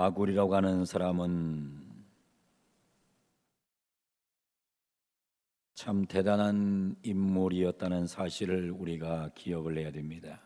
아굴이라고 하는 사람은 참 대단한 인물이었다는 사실을 우리가 기억을 해야 됩니다.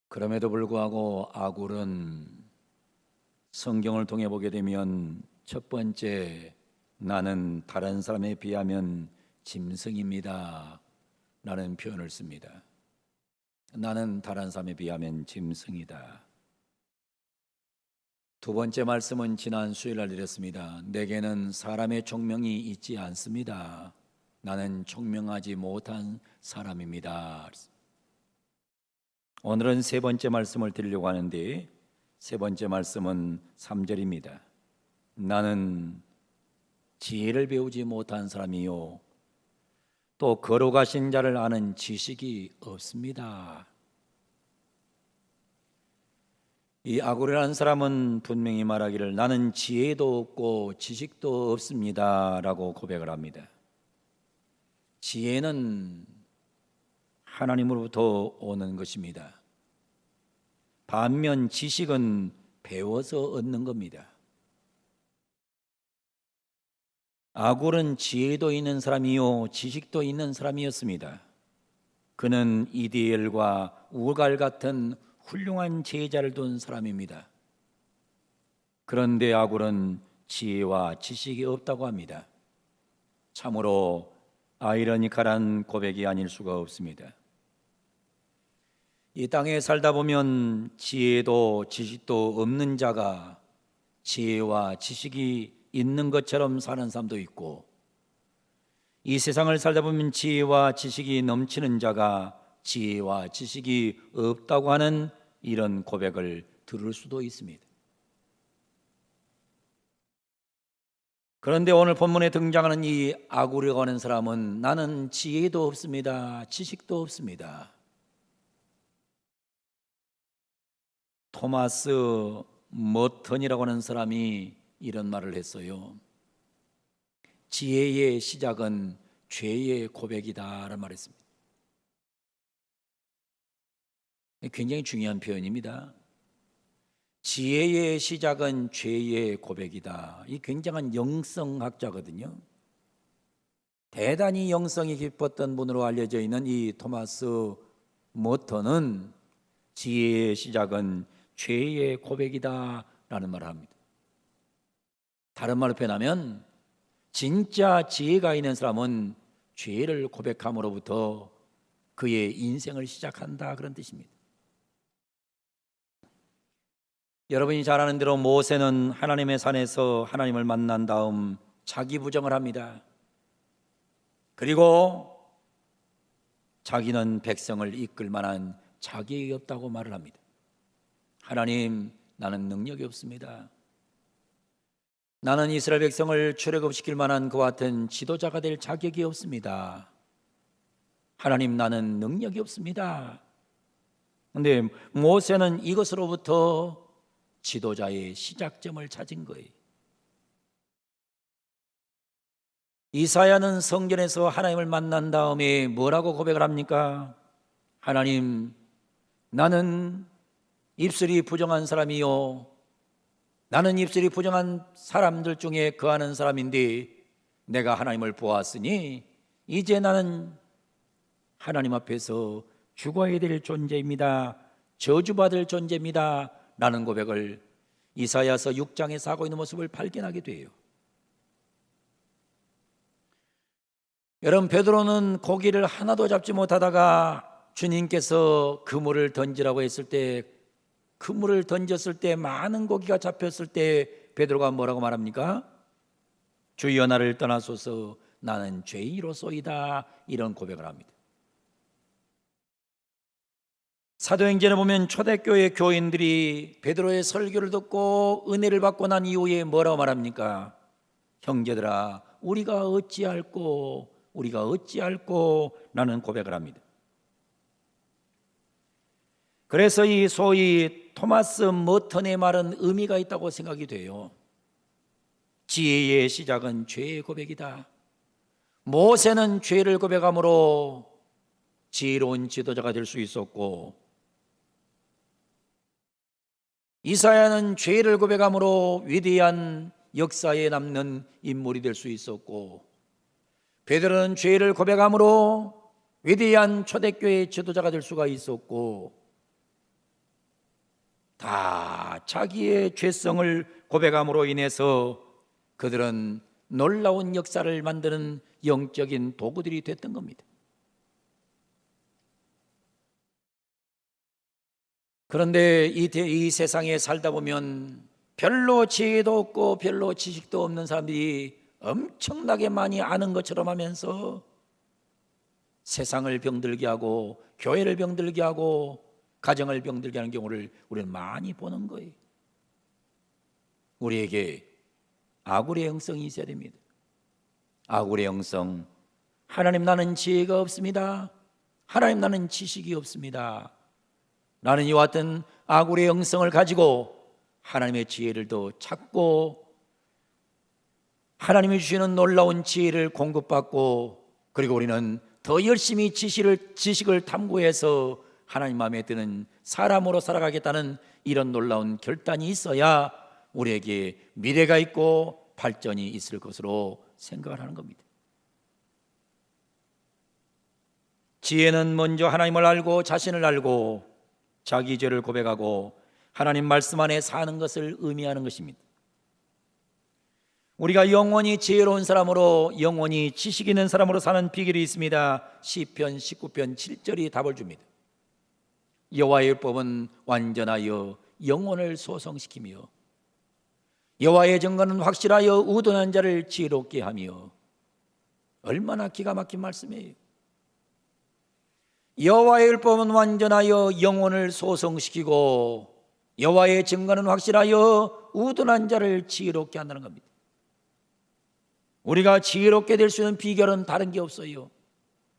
그럼에도 불구하고 아굴은 성경을 통해 보게 되면 첫 번째, 나는 다른 사람에 비하면 짐승입니다 라는 표현을 씁니다. 나는 다른 사람에 비하면 짐승이다. 두 번째 말씀은 지난 수요일날 드렸습니다. 내게는 사람의 총명이 있지 않습니다. 나는 총명하지 못한 사람입니다. 오늘은 세 번째 말씀을 드리려고 하는데, 세 번째 말씀은 3절입니다. 나는 지혜를 배우지 못한 사람이요 또 거룩하신 자를 아는 지식이 없습니다. 이 아굴이라는 사람은 분명히 말하기를 나는 지혜도 없고 지식도 없습니다 라고 고백을 합니다. 지혜는 하나님으로부터 오는 것입니다. 반면 지식은 배워서 얻는 겁니다. 아굴은 지혜도 있는 사람이요 지식도 있는 사람이었습니다. 그는 이디엘과 우갈 같은 훌륭한 제자를 둔 사람입니다. 그런데 아굴은 지혜와 지식이 없다고 합니다. 참으로 아이러니컬한 고백이 아닐 수가 없습니다. 이 땅에 살다 보면 지혜도 지식도 없는 자가 지혜와 지식이 있는 것처럼 사는 사람도 있고, 이 세상을 살다 보면 지혜와 지식이 넘치는 자가 지혜와 지식이 없다고 하는 이런 고백을 들을 수도 있습니다. 그런데 오늘 본문에 등장하는 이 아굴이라고 하는 사람은 나는 지혜도 없습니다. 지식도 없습니다. 토마스 머턴이라고 하는 사람이 이런 말을 했어요. 지혜의 시작은 죄의 고백이다 라는 말을 했습니다. 굉장히 중요한 표현입니다. 지혜의 시작은 죄의 고백이다. 이 굉장한 영성학자거든요. 대단히 영성이 깊었던 분으로 알려져 있는 이 토마스 머턴은 지혜의 시작은 죄의 고백이다 라는 말을 합니다. 다른 말로 표현하면 진짜 지혜가 있는 사람은 죄를 고백함으로부터 그의 인생을 시작한다 그런 뜻입니다. 여러분이 잘 아는 대로 모세는 하나님의 산에서 하나님을 만난 다음 자기 부정을 합니다. 그리고 자기는 백성을 이끌 만한 자격이 없다고 말을 합니다. 하나님, 나는 능력이 없습니다. 나는 이스라엘 백성을 출애굽시킬 만한 그와 같은 지도자가 될 자격이 없습니다. 하나님, 나는 능력이 없습니다. 그런데 모세는 이것으로부터 지도자의 시작점을 찾은 거예요. 이사야는 성전에서 하나님을 만난 다음에 뭐라고 고백을 합니까? 하나님, 나는 입술이 부정한 사람이요 나는 입술이 부정한 사람들 중에 거하는 사람인데 내가 하나님을 보았으니 이제 나는 하나님 앞에서 죽어야 될 존재입니다. 저주받을 존재입니다 라는 고백을 이사야서 6장에서 하고 있는 모습을 발견하게 돼요. 여러분, 베드로는 고기를 하나도 잡지 못하다가 주님께서 그물을 던지라고 했을 때, 그물을 던졌을 때 많은 고기가 잡혔을 때 베드로가 뭐라고 말합니까? 주여 나를 떠나소서 나는 죄인이로소이다 이런 고백을 합니다. 사도행전에 보면 초대교회 교인들이 베드로의 설교를 듣고 은혜를 받고 난 이후에 뭐라고 말합니까? 형제들아 우리가 어찌할꼬 라는 고백을 합니다. 그래서 이 소위 토마스 머턴의 말은 의미가 있다고 생각이 돼요. 지혜의 시작은 죄의 고백이다. 모세는 죄를 고백함으로 지혜로운 지도자가 될 수 있었고, 이사야는 죄를 고백함으로 위대한 역사에 남는 인물이 될 수 있었고, 베드로는 죄를 고백함으로 위대한 초대교회의 지도자가 될 수가 있었고, 다 자기의 죄성을 고백함으로 인해서 그들은 놀라운 역사를 만드는 영적인 도구들이 됐던 겁니다. 그런데 이 세상에 살다 보면 별로 지혜도 없고 별로 지식도 없는 사람들이 엄청나게 많이 아는 것처럼 하면서 세상을 병들게 하고 교회를 병들게 하고 가정을 병들게 하는 경우를 우리는 많이 보는 거예요. 우리에게 아굴의 영성이 있어야 됩니다. 아굴의 영성. 하나님, 나는 지혜가 없습니다. 하나님, 나는 지식이 없습니다. 나는 이와 같은 아굴의 영성을 가지고 하나님의 지혜를 더 찾고 하나님이 주시는 놀라운 지혜를 공급받고, 그리고 우리는 더 열심히 지식을 탐구해서 하나님 마음에 드는 사람으로 살아가겠다는 이런 놀라운 결단이 있어야 우리에게 미래가 있고 발전이 있을 것으로 생각을 하는 겁니다. 지혜는 먼저 하나님을 알고 자신을 알고 자기 죄를 고백하고 하나님 말씀 안에 사는 것을 의미하는 것입니다. 우리가 영원히 지혜로운 사람으로, 영원히 지식 있는 사람으로 사는 비결이 있습니다. 시편 19편 7절이 답을 줍니다. 여호와의 율법은 완전하여 영혼을 소성시키며 여호와의 증거는 확실하여 우둔한 자를 지혜롭게 하며. 얼마나 기가 막힌 말씀이에요. 여호와의 율법은 완전하여 영혼을 소성시키고 여호와의 증거는 확실하여 우둔한 자를 지혜롭게 한다는 겁니다. 우리가 지혜롭게 될 수 있는 비결은 다른 게 없어요.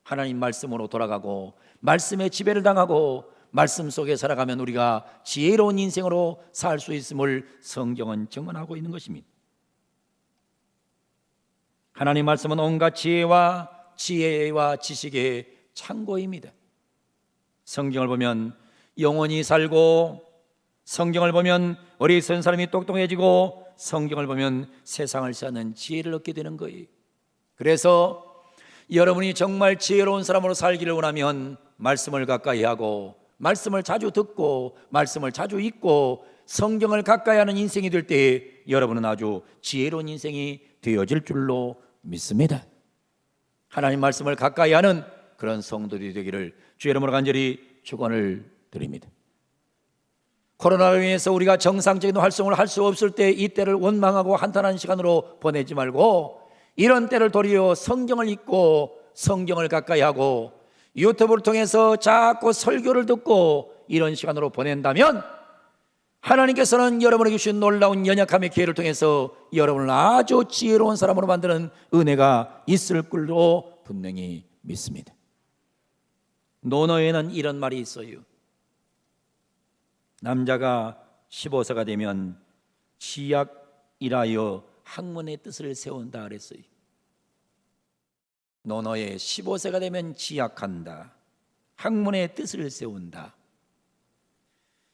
하나님 말씀으로 돌아가고 말씀의 지배를 당하고 말씀 속에 살아가면 우리가 지혜로운 인생으로 살 수 있음을 성경은 증언하고 있는 것입니다. 하나님 말씀은 온갖 지혜와 지식의 창고입니다. 성경을 보면 영원히 살고, 성경을 보면 어리석은 사람이 똑똑해지고, 성경을 보면 세상을 사는 지혜를 얻게 되는 거예요. 그래서 여러분이 정말 지혜로운 사람으로 살기를 원하면 말씀을 가까이 하고 말씀을 자주 듣고 말씀을 자주 읽고 성경을 가까이 하는 인생이 될 때 여러분은 아주 지혜로운 인생이 되어질 줄로 믿습니다. 하나님 말씀을 가까이 하는 그런 성도들이 되기를 주의 이름으로 간절히 축원을 드립니다. 코로나로 인해서 우리가 정상적인 활동을 할 수 없을 때 이 때를 원망하고 한탄하는 시간으로 보내지 말고, 이런 때를 도리어 성경을 읽고 성경을 가까이 하고 유튜브를 통해서 자꾸 설교를 듣고 이런 시간으로 보낸다면 하나님께서는 여러분에게 주신 놀라운 연약함의 기회를 통해서 여러분을 아주 지혜로운 사람으로 만드는 은혜가 있을 걸로 분명히 믿습니다. 논어에는 이런 말이 있어요. 남자가 15세가 되면 지약이라여 학문의 뜻을 세운다 그랬어요. 논어에 15세가 되면 지약한다, 학문의 뜻을 세운다.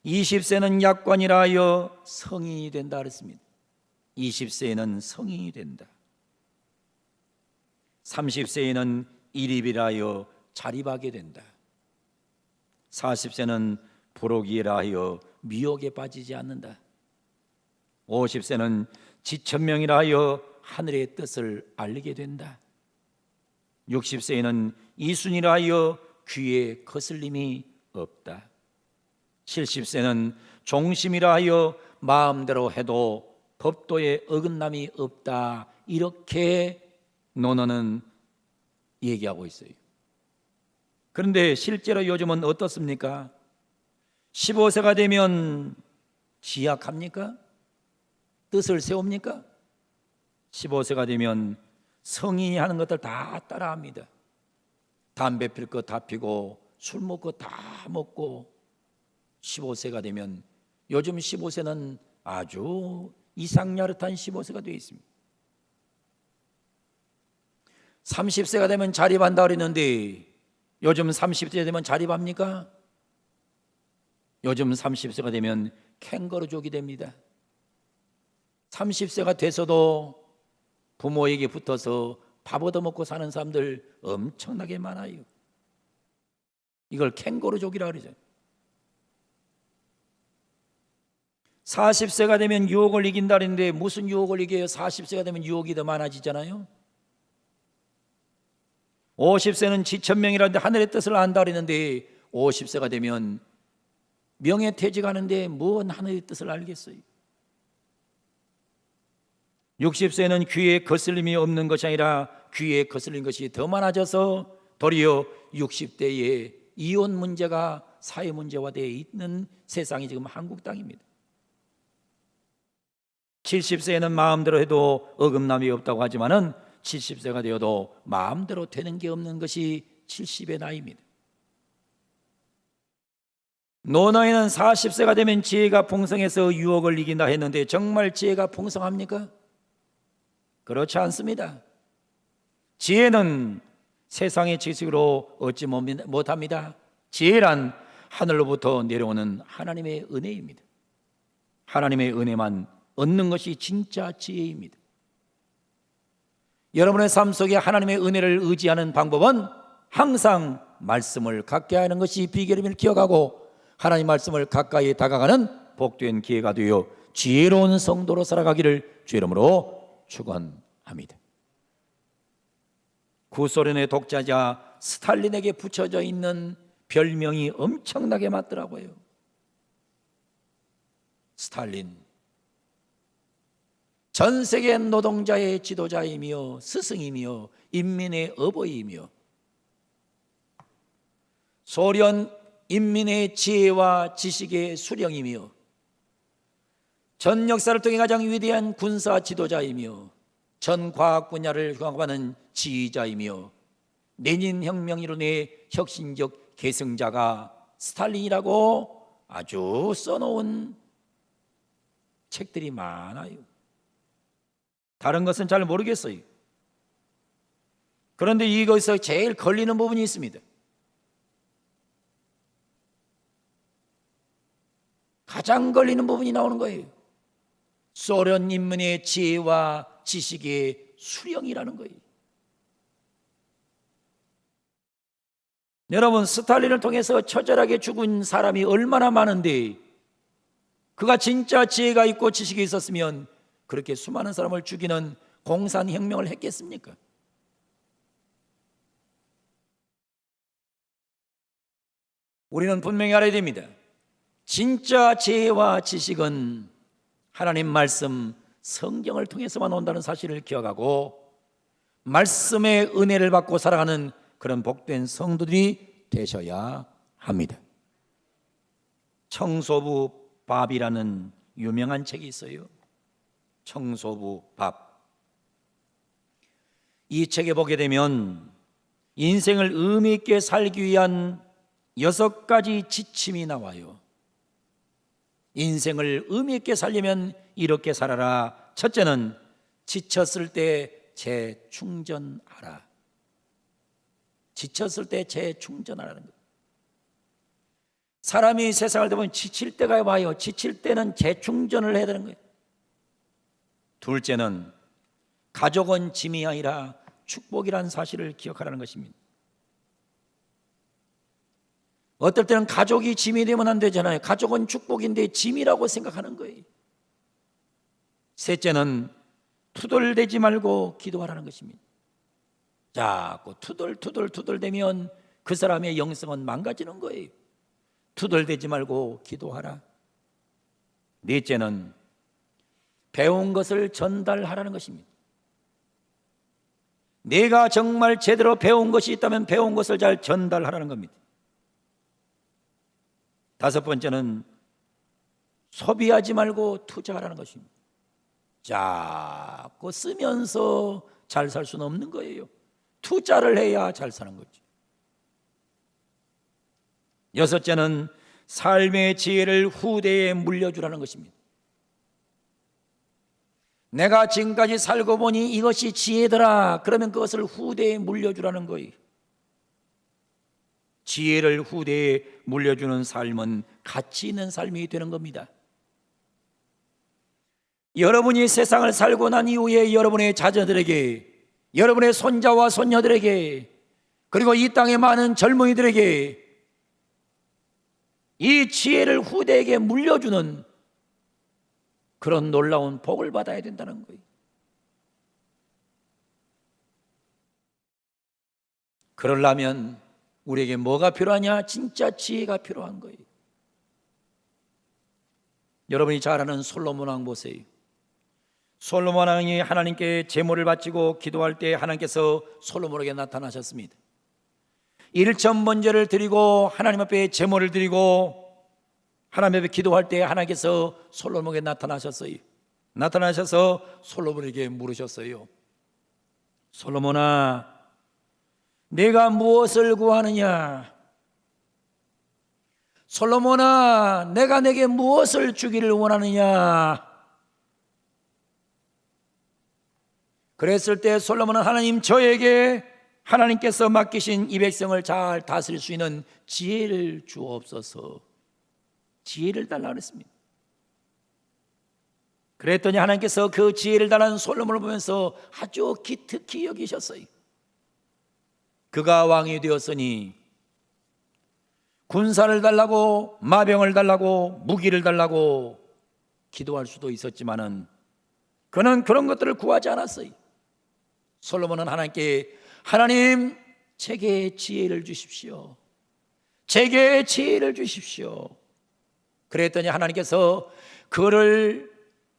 20세는 약관이라여 성인이 된다 그랬습니다. 20세에는 성인이 된다. 30세에는 일입이라여 자립하게 된다. 40세는 부록이라 하여 미혹에 빠지지 않는다. 50세는 지천명이라 하여 하늘의 뜻을 알리게 된다. 60세에는 이순이라 하여 귀에 거슬림이 없다. 70세는 종심이라 하여 마음대로 해도 법도에 어긋남이 없다. 이렇게 논어는 얘기하고 있어요. 그런데 실제로 요즘은 어떻습니까? 15세가 되면 지약합니까? 뜻을 세웁니까? 15세가 되면 성인이 하는 것들 다 따라합니다. 담배 필 거 다 피고 술 먹고 다 먹고 15세가 되면, 요즘 15세는 아주 이상야릇한 15세가 되어 있습니다. 30세가 되면 자립한다 그랬는데 요즘 30세 되면 자립합니까? 요즘 30세가 되면 캥거루족이 됩니다. 30세가 돼서도 부모에게 붙어서 밥 얻어먹고 사는 사람들 엄청나게 많아요. 이걸 캥거루족이라고 그러죠. 40세가 되면 유혹을 이긴다 그랬는데 무슨 유혹을 이겨요? 40세가 되면 유혹이 더 많아지잖아요. 50세는 지천명이라는데 하늘의 뜻을 안다 그랬는데 50세가 되면 명예퇴직하는데 뭔 하늘의 뜻을 알겠어요? 60세는 귀에 거슬림이 없는 것이 아니라 귀에 거슬린 것이 더 많아져서 도리어 60대에 이혼 문제가 사회 문제화되어 있는 세상이 지금 한국 땅입니다. 70세에는 마음대로 해도 어긋남이 없다고 하지만은 70세가 되어도 마음대로 되는 게 없는 것이 70의 나이입니다. 노노에는 40세가 되면 지혜가 풍성해서 유혹을 이긴다 했는데 정말 지혜가 풍성합니까? 그렇지 않습니다. 지혜는 세상의 지식으로 얻지 못합니다. 지혜란 하늘로부터 내려오는 하나님의 은혜입니다. 하나님의 은혜만 얻는 것이 진짜 지혜입니다. 여러분의 삶 속에 하나님의 은혜를 의지하는 방법은 항상 말씀을 갖게 하는 것이 비결임을 기억하고 하나님 말씀을 가까이 다가가는 복된 기회가 되어 지혜로운 성도로 살아가기를 주 이름으로 축원합니다. 구소련의 독자자 스탈린에게 붙여져 있는 별명이 엄청나게 맞더라고요. 스탈린, 전 세계 노동자의 지도자이며 스승이며 인민의 어버이이며 소련 인민의 지혜와 지식의 수령이며 전 역사를 통해 가장 위대한 군사 지도자이며 전 과학 분야를 흉악하는 지휘자이며 레닌 혁명 이론의 혁신적 계승자가 스탈린이라고 아주 써놓은 책들이 많아요. 다른 것은 잘 모르겠어요. 그런데 이것에서 제일 걸리는 부분이 있습니다. 가장 걸리는 부분이 나오는 거예요. 소련 인민의 지혜와 지식의 수령이라는 거예요. 여러분, 스탈린을 통해서 처절하게 죽은 사람이 얼마나 많은데 그가 진짜 지혜가 있고 지식이 있었으면 그렇게 수많은 사람을 죽이는 공산혁명을 했겠습니까? 우리는 분명히 알아야 됩니다. 진짜 지혜와 지식은 하나님 말씀, 성경을 통해서만 온다는 사실을 기억하고 말씀의 은혜를 받고 살아가는 그런 복된 성도들이 되셔야 합니다. 청소부 밥이라는 유명한 책이 있어요. 청소부 밥. 이 책에 보게 되면 인생을 의미 있게 살기 위한 6가지 지침이 나와요. 인생을 의미 있게 살려면 이렇게 살아라. 첫째는 지쳤을 때 재충전하라. 지쳤을 때 재충전하라는 거예요. 사람이 세상을 보면 지칠 때가 와요. 지칠 때는 재충전을 해야 되는 거예요. 둘째는 가족은 짐이 아니라 축복이라는 사실을 기억하라는 것입니다. 어떨 때는 가족이 짐이 되면 안 되잖아요. 가족은 축복인데 짐이라고 생각하는 거예요. 셋째는 투덜대지 말고 기도하라는 것입니다. 자꾸 투덜대면 그 사람의 영성은 망가지는 거예요. 투덜대지 말고 기도하라. 넷째는 배운 것을 전달하라는 것입니다. 내가 정말 제대로 배운 것이 있다면 배운 것을 잘 전달하라는 겁니다. 다섯 번째는 소비하지 말고 투자하라는 것입니다. 자꾸 쓰면서 잘 살 수는 없는 거예요. 투자를 해야 잘 사는 거죠. 여섯째는 삶의 지혜를 후대에 물려주라는 것입니다. 내가 지금까지 살고 보니 이것이 지혜더라. 그러면 그것을 후대에 물려주라는 거예요. 지혜를 후대에 물려주는 삶은 가치 있는 삶이 되는 겁니다. 여러분이 세상을 살고 난 이후에 여러분의 자녀들에게, 여러분의 손자와 손녀들에게, 그리고 이 땅의 많은 젊은이들에게 이 지혜를 후대에게 물려주는 그런 놀라운 복을 받아야 된다는 거예요. 그러려면 우리에게 뭐가 필요하냐? 진짜 지혜가 필요한 거예요. 여러분이 잘 아는 솔로몬 왕 보세요. 솔로몬 왕이 하나님께 제물을 바치고 기도할 때 하나님께서 솔로몬에게 나타나셨습니다. 일천 번제를 드리고 하나님 앞에 제물을 드리고 하나님 앞에 기도할 때 하나님께서 솔로몬에게 나타나셨어요. 나타나셔서 솔로몬에게 물으셨어요. 솔로몬아, 내가 무엇을 구하느냐? 솔로몬아, 내가 내게 무엇을 주기를 원하느냐? 그랬을 때 솔로몬은 하나님, 저에게 하나님께서 맡기신 이 백성을 잘 다스릴 수 있는 지혜를 주옵소서. 지혜를 달라고 했습니다. 그랬더니 하나님께서 그 지혜를 달라는 솔로몬을 보면서 아주 기특히 여기셨어요. 그가 왕이 되었으니 군사를 달라고, 마병을 달라고, 무기를 달라고 기도할 수도 있었지만은 그는 그런 것들을 구하지 않았어요. 솔로몬은 하나님께, 하나님, 제게 지혜를 주십시오. 제게 지혜를 주십시오. 그랬더니 하나님께서 그를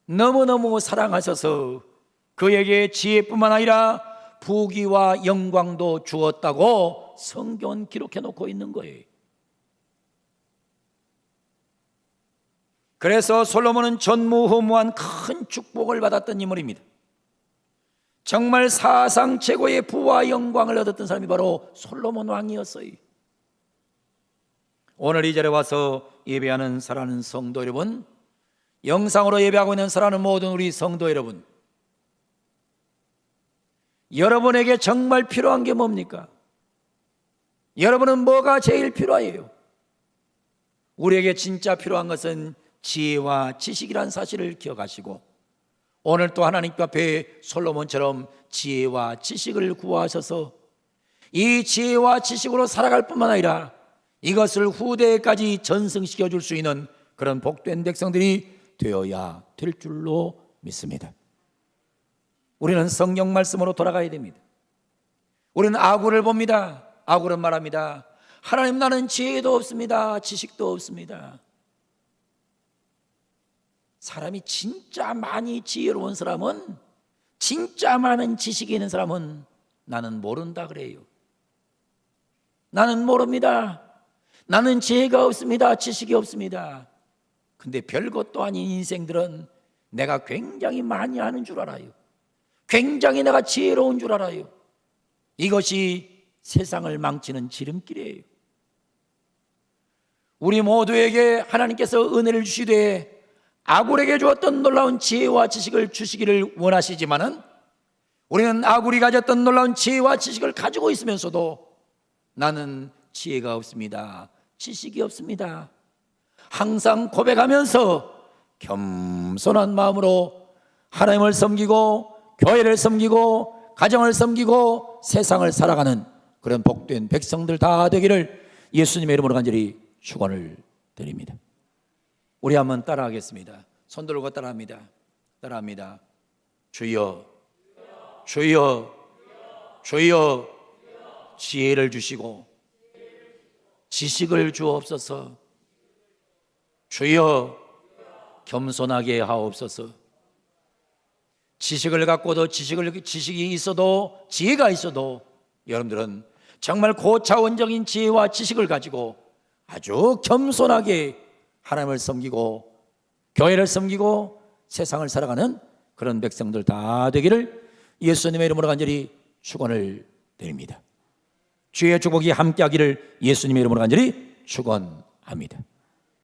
너무너무 사랑하셔서 그에게 지혜뿐만 아니라 부귀와 영광도 주었다고 성경은 기록해 놓고 있는 거예요. 그래서 솔로몬은 전무후무한 큰 축복을 받았던 인물입니다. 정말 사상 최고의 부와 영광을 얻었던 사람이 바로 솔로몬 왕이었어요. 오늘 이 자리에 와서 예배하는 사랑하는 성도 여러분, 영상으로 예배하고 있는 사랑하는 모든 우리 성도 여러분, 여러분에게 정말 필요한 게 뭡니까? 여러분은 뭐가 제일 필요해요? 우리에게 진짜 필요한 것은 지혜와 지식이라는 사실을 기억하시고, 오늘 또 하나님 앞에 솔로몬처럼 지혜와 지식을 구하셔서 이 지혜와 지식으로 살아갈 뿐만 아니라 이것을 후대까지 전승시켜 줄 수 있는 그런 복된 백성들이 되어야 될 줄로 믿습니다. 우리는 성경 말씀으로 돌아가야 됩니다. 우리는 아굴을 봅니다. 아굴은 말합니다. 하나님, 나는 지혜도 없습니다. 지식도 없습니다. 사람이 진짜 많이 지혜로운 사람은, 진짜 많은 지식이 있는 사람은 나는 모른다 그래요. 나는 모릅니다. 나는 지혜가 없습니다. 지식이 없습니다. 근데 별것도 아닌 인생들은 내가 굉장히 많이 아는 줄 알아요. 굉장히 내가 지혜로운 줄 알아요. 이것이 세상을 망치는 지름길이에요. 우리 모두에게 하나님께서 은혜를 주시되 아굴에게 주었던 놀라운 지혜와 지식을 주시기를 원하시지만은 우리는 아굴이 가졌던 놀라운 지혜와 지식을 가지고 있으면서도 나는 지혜가 없습니다. 지식이 없습니다. 항상 고백하면서 겸손한 마음으로 하나님을 섬기고 교회를 섬기고 가정을 섬기고 세상을 살아가는 그런 복된 백성들 다 되기를 예수님의 이름으로 간절히 축원을 드립니다. 우리 한번 따라하겠습니다. 손 들고 따라합니다. 따라합니다. 주여, 주여, 주여, 지혜를 주시고 지식을 주옵소서. 주여, 겸손하게 하옵소서. 지식을 갖고도 지식이 있어도, 지혜가 있어도 여러분들은 정말 고차원적인 지혜와 지식을 가지고 아주 겸손하게 하나님을 섬기고 교회를 섬기고 세상을 살아가는 그런 백성들 다 되기를 예수님의 이름으로 간절히 축원을 드립니다. 주의 축복이 함께하기를 예수님의 이름으로 간절히 축원합니다.